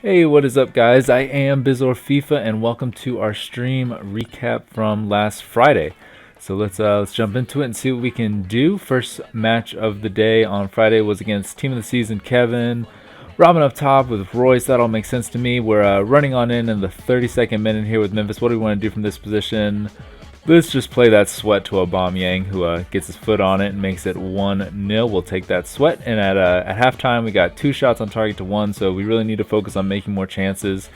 Hey, what is up, guys? I am BizorFIFA, and welcome to our stream recap from last Friday. So let's jump into it and see what we can do. First match of the day on Friday was against Team of the Season Kevin. Robin up top with Royce. That all makes sense to me. We're running on in the 32nd minute here with Memphis. What do we want to do from this position? Let's just play that sweat to Aubameyang, who gets his foot on it and makes it 1-0. We'll take that sweat. And at halftime, we got 2 shots on target to 1, so we really need to focus on making more chances.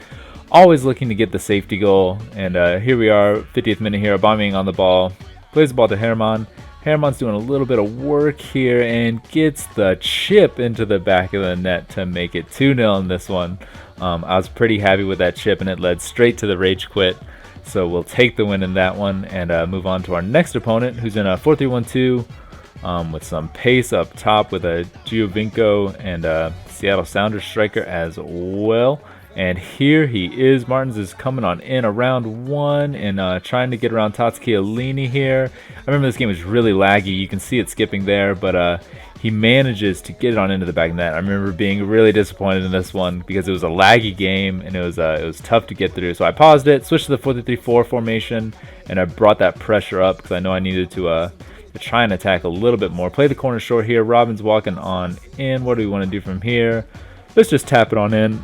Always looking to get the safety goal. And here we are, 50th minute here. Aubameyang on the ball. Plays the ball to Herman. Herman's doing a little bit of work here and gets the chip into the back of the net to make it 2-0 in this one. I was pretty happy with that chip, and it led straight to the rage quit. So we'll take the win in that one and move on to our next opponent, who's in a 4-3-1-2 with some pace up top with a Giovinco and a Seattle Sounders striker as well. And here he is. Martins is coming on in around 1 and trying to get around Tazkielini here. I remember this game was really laggy. You can see it skipping there, but he manages to get it on into the back of the net. I remember being really disappointed in this one because it was a laggy game and it was tough to get through. So I paused it, switched to the 4-3-3-4 formation, and I brought that pressure up because I know I needed to try and attack a little bit more. Play the corner short here. Robin's walking on in. What do we want to do from here? Let's just tap it on in.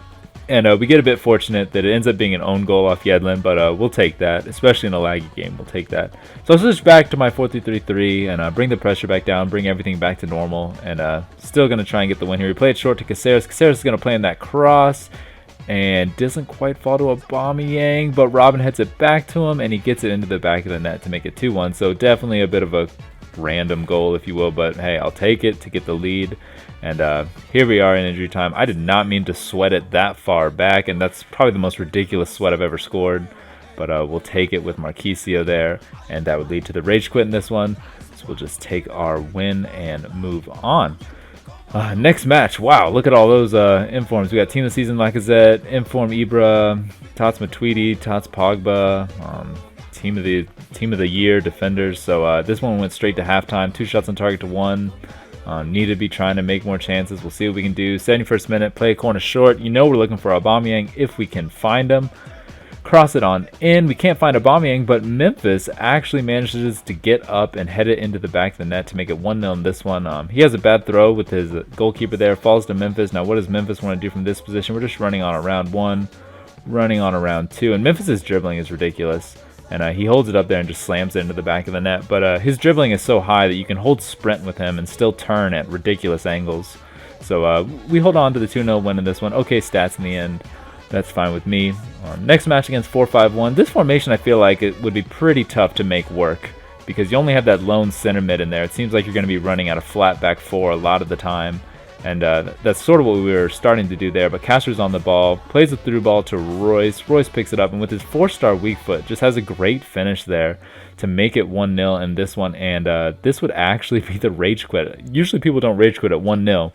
And we get a bit fortunate that it ends up being an own goal off Yedlin, but we'll take that, especially in a laggy game. We'll take that. So I'll switch back to my 4-3-3-3 and bring the pressure back down, bring everything back to normal, and still going to try and get the win here. We play it short to Caceres. Caceres is going to play in that cross and doesn't quite fall to Aubameyang, but Robin heads it back to him, and he gets it into the back of the net to make it 2-1. So definitely a bit of a random goal, if you will, but hey, I'll take it to get the lead. And here we are in injury time. I did not mean to sweat it that far back, and that's probably the most ridiculous sweat I've ever scored. But we'll take it with Marquisio there, and that would lead to the rage quit in this one. So we'll just take our win and move on. Next match, wow, look at all those informs. We got Team of the Season Lacazette, Inform Ibra, Tots Matuidi, Tots Pogba, Team of the Year defenders. So this one went straight to halftime. 2 shots on target to 1. Need to be trying to make more chances. We'll see what we can do. 71st minute, play a corner short. You know we're looking for Aubameyang if we can find him. Cross it on in. We can't find Aubameyang, but Memphis actually manages to get up and head it into the back of the net to make it 1-0 in this one. He has a bad throw with his goalkeeper there. Falls to Memphis. Now what does Memphis want to do from this position? We're just running on around 1, running on around 2, and Memphis' dribbling is ridiculous. And he holds it up there and just slams it into the back of the net. But his dribbling is so high that you can hold sprint with him and still turn at ridiculous angles. So we hold on to the 2-0 win in this one. Okay stats in the end. That's fine with me. Next match against 4-5-1. This formation I feel like it would be pretty tough to make work because you only have that lone center mid in there. It seems like you're going to be running out of flat back 4 a lot of the time. And that's sort of what we were starting to do there. But Castor's on the ball, plays a through ball to Royce. Royce picks it up, and with his 4-star weak foot, just has a great finish there to make it 1-0 in this one. And this would actually be the rage quit. Usually people don't rage quit at 1-0.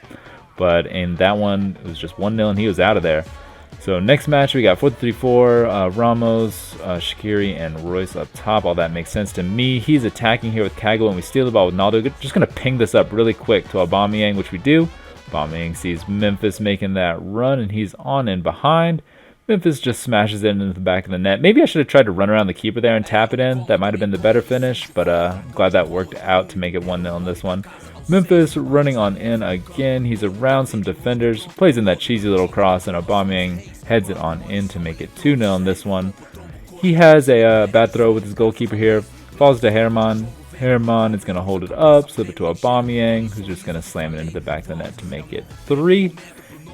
But in that one, it was just 1-0, and he was out of there. So next match, we got 4-3-4, Ramos, Shaqiri, and Royce up top. All that makes sense to me. He's attacking here with Kaggle, and we steal the ball with Naldo. Just going to ping this up really quick to Aubameyang, which we do. Aubameyang sees Memphis making that run, and he's on in behind. Memphis just smashes it into the back of the net. Maybe I should have tried to run around the keeper there and tap it in. That might have been the better finish, but I'm glad that worked out to make it 1-0 in this one. Memphis running on in again. He's around some defenders, plays in that cheesy little cross, and Aubameyang heads it on in to make it 2-0 in this one. He has a bad throw with his goalkeeper here. Falls to Herman. Herman is going to hold it up, slip it to Aubameyang, who's just going to slam it into the back of the net to make it 3.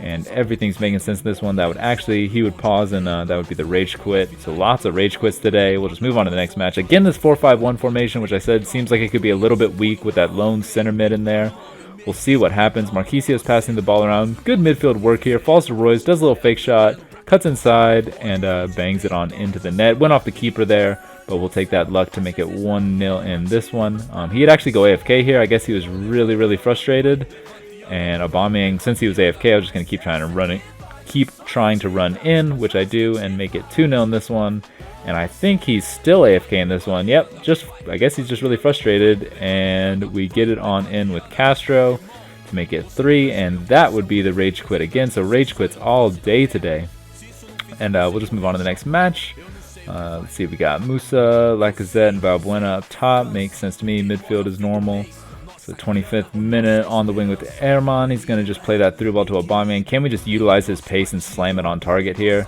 And everything's making sense in this one. That would actually, he would pause, and that would be the rage quit. So lots of rage quits today. We'll just move on to the next match. Again, this 4-5-1 formation, which I said seems like it could be a little bit weak with that lone center mid in there. We'll see what happens. Marquisio's passing the ball around. Good midfield work here. Falls to Royce, does a little fake shot, cuts inside, and bangs it on into the net. Went off the keeper there, but we'll take that luck to make it 1-0 in this one. He'd actually go AFK here. I guess he was really, really frustrated. And Aubameyang, since he was AFK, I was just going to keep trying to run in, which I do, and make it 2-0 in this one. And I think he's still AFK in this one. Yep, I guess he's just really frustrated. And we get it on in with Castro to make it 3, and that would be the rage quit again. So rage quits all day today. And we'll just move on to the next match. Let's see, we got Musa, Lacazette, and Valbuena up top. Makes sense to me. Midfield is normal. So 25th minute on the wing with Herman. He's going to just play that through ball to Aubameyang. Can we just utilize his pace and slam it on target here?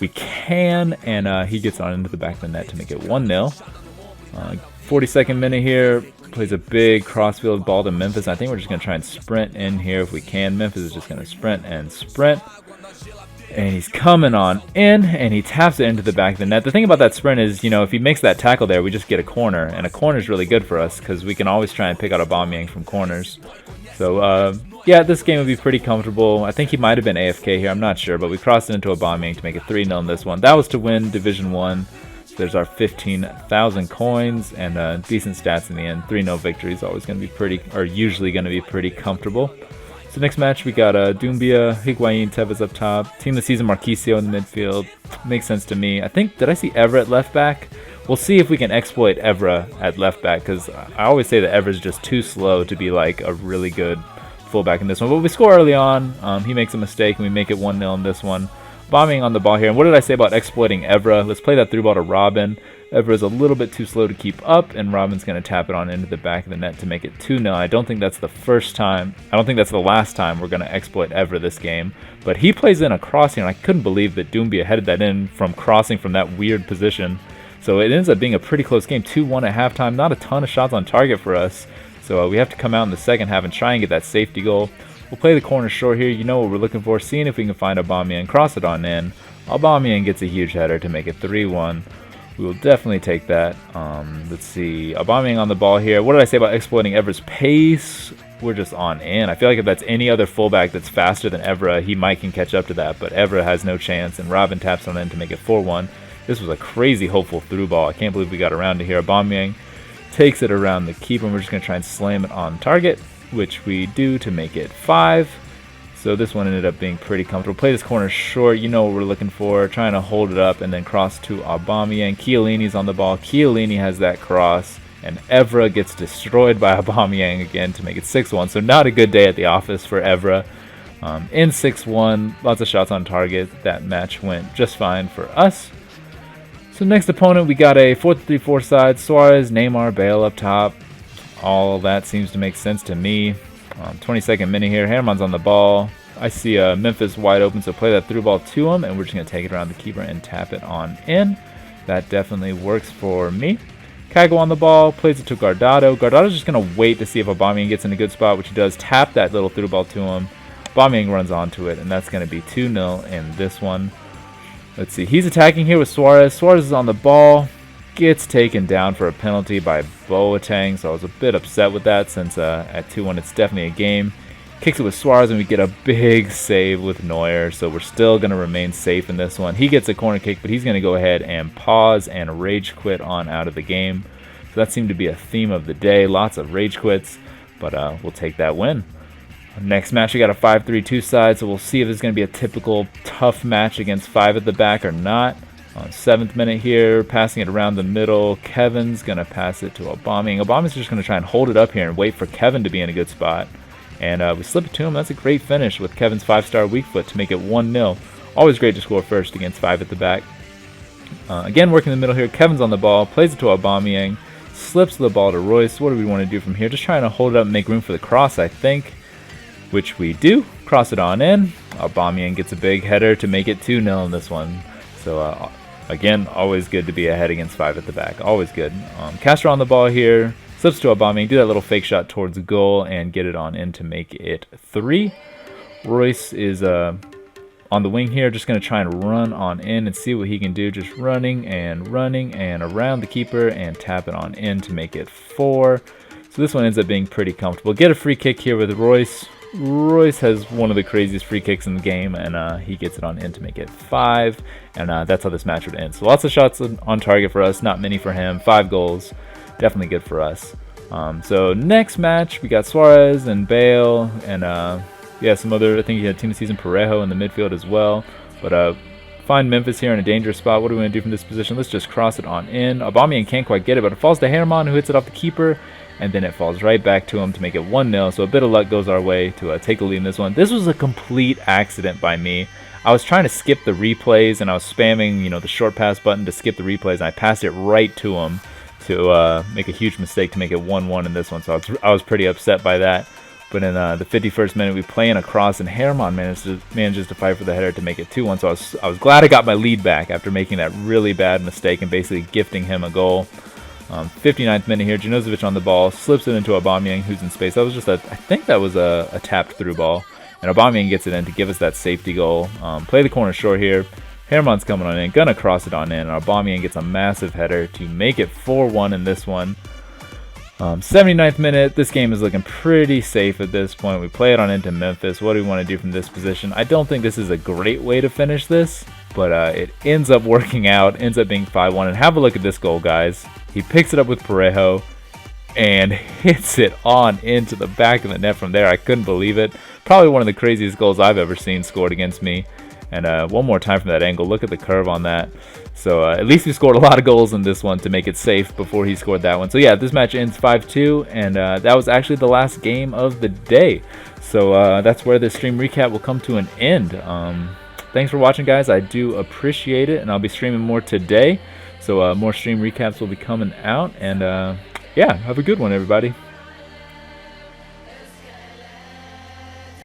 We can, and he gets on into the back of the net to make it 1-0. 42nd minute here. Plays a big crossfield ball to Memphis. I think we're just going to try and sprint in here if we can. Memphis is just going to sprint and sprint. And he's coming on in, and he taps it into the back of the net. The thing about that sprint is, you know, if he makes that tackle there, we just get a corner. And a corner is really good for us because we can always try and pick out Aubameyang from corners. So, yeah, this game would be pretty comfortable. I think he might have been AFK here. I'm not sure. But we crossed it into Aubameyang to make it 3-0 in this one. That was to win Division 1. So there's our 15,000 coins and decent stats in the end. 3-0 victory is always going to be pretty, or usually going to be pretty comfortable. So next match, we got Doumbia, Higuain, Tevez up top. Team of the season, Marquisio in the midfield. Makes sense to me. I think, did I see Evra at left back? We'll see if we can exploit Evra at left back, because I always say that Evra's just too slow to be like a really good fullback in this one. But we score early on. He makes a mistake, and we make it 1-0 in this one. Bombing on the ball here. And what did I say about exploiting Evra? Let's play that through ball to Robin. Evra's a little bit too slow to keep up, and Robin's going to tap it on into the back of the net to make it 2-0. I don't think that's the first time. I don't think that's the last time we're going to exploit Evra this game. But he plays in a crossing, and I couldn't believe that Doumbia headed that in from crossing from that weird position. So it ends up being a pretty close game, 2-1 at halftime. Not a ton of shots on target for us. So we have to come out in the second half and try and get that safety goal. We'll play the corner short here. You know what we're looking for. Seeing if we can find Aubameyang, cross it on in. Aubameyang gets a huge header to make it 3-1. We will definitely take that. Let's see. Aubameyang on the ball here. What did I say about exploiting Evra's pace? We're just on in. I feel like if that's any other fullback that's faster than Evra, he might can catch up to that. But Evra has no chance, and Robin taps on in to make it 4-1. This was a crazy hopeful through ball. I can't believe we got around to here. Aubameyang takes it around the keeper, and we're just going to try and slam it on target, which we do to make it 5. So this one ended up being pretty comfortable. Play this corner short. You know what we're looking for. Trying to hold it up and then cross to Aubameyang. Chiellini's on the ball. Chiellini has that cross. And Evra gets destroyed by Aubameyang again to make it 6-1. So not a good day at the office for Evra. In 6-1. Lots of shots on target. That match went just fine for us. So next opponent, we got a 4-3-4 side. Suarez, Neymar, Bale up top. All that seems to make sense to me. 22nd minute here. Herman's on the ball. I see Memphis wide open, so play that through ball to him, and we're just going to take it around the keeper and tap it on in. That definitely works for me. Kago on the ball, plays it to Guardado. Guardado's just going to wait to see if Aubameyang gets in a good spot, which he does. Tap that little through ball to him. Aubameyang runs onto it, and that's going to be 2-0 in this one. Let's see. He's attacking here with Suarez. Suarez is on the ball. Gets taken down for a penalty by Boateng, so I was a bit upset with that since at 2-1 it's definitely a game. Kicks it with Suarez, and we get a big save with Neuer, so we're still going to remain safe in this one. He gets a corner kick, but he's going to go ahead and pause and rage quit on out of the game. So that seemed to be a theme of the day. Lots of rage quits, but we'll take that win. Next match, we got a 5-3-2 side, so we'll see if it's going to be a typical tough match against 5 at the back or not. On 7th minute here, passing it around the middle. Kevin's going to pass it to Aubameyang. Aubameyang's just going to try and hold it up here and wait for Kevin to be in a good spot. And we slip it to him. That's a great finish with Kevin's 5-star weak foot to make it 1-0. Always great to score first against 5 at the back. Again, working in the middle here. Kevin's on the ball. Plays it to Aubameyang. Slips the ball to Royce. What do we want to do from here? Just trying to hold it up and make room for the cross, I think. Which we do. Cross it on in. Aubameyang gets a big header to make it 2-0 in this one. So, again, always good to be ahead against 5 at the back. Always good. Castro on the ball here. Slips to Aubameyang. Do that little fake shot towards the goal and get it on in to make it 3. Royce is on the wing here. Just going to try and run on in and see what he can do. Just running and around the keeper and tap it on in to make it 4. So this one ends up being pretty comfortable. Get a free kick here with Royce. Royce has one of the craziest free kicks in the game, and he gets it on in to make it 5, and that's how this match would end. So lots of shots on target for us, not many for him. 5 goals, definitely good for us. So next match, we got Suarez and Bale, and yeah, some other, I think he had team of the season Parejo in the midfield as well. But find Memphis here in a dangerous spot. What do we want to do from this position? Let's just cross it on in. Aubameyang can't quite get it, but it falls to Herman, who hits it off the keeper. And then it falls right back to him to make it 1-0. So a bit of luck goes our way to take a lead in this one. This was a complete accident by me. I was trying to skip the replays, and I was spamming, you know, the short pass button to skip the replays, and I passed it right to him to make a huge mistake to make it 1-1 in this one. So I was pretty upset by that. But in the 51st minute, we play in a cross, and Herman manages to fight for the header to make it 2-1. So I was glad I got my lead back after making that really bad mistake and basically gifting him a goal. 59th minute here, Janozovic on the ball, slips it into Aubameyang, who's in space. That was just I think that was a tapped through ball. And Aubameyang gets it in to give us that safety goal. Play the corner short here. Herman's coming on in, gonna cross it on in. And Aubameyang gets a massive header to make it 4-1 in this one. 79th minute, this game is looking pretty safe at this point. We play it on into Memphis. What do we want to do from this position? I don't think this is a great way to finish this, but it ends up working out, ends up being 5-1. And have a look at this goal, guys. He picks it up with Parejo and hits it on into the back of the net from there. I couldn't believe it. Probably one of the craziest goals I've ever seen scored against me. And one more time from that angle. Look at the curve on that. So at least we scored a lot of goals in this one to make it safe before he scored that one. So yeah, this match ends 5-2, and that was actually the last game of the day. So that's where the stream recap will come to an end. Thanks for watching, guys. I do appreciate it, and I'll be streaming more today. So more stream recaps will be coming out, and yeah, have a good one, everybody.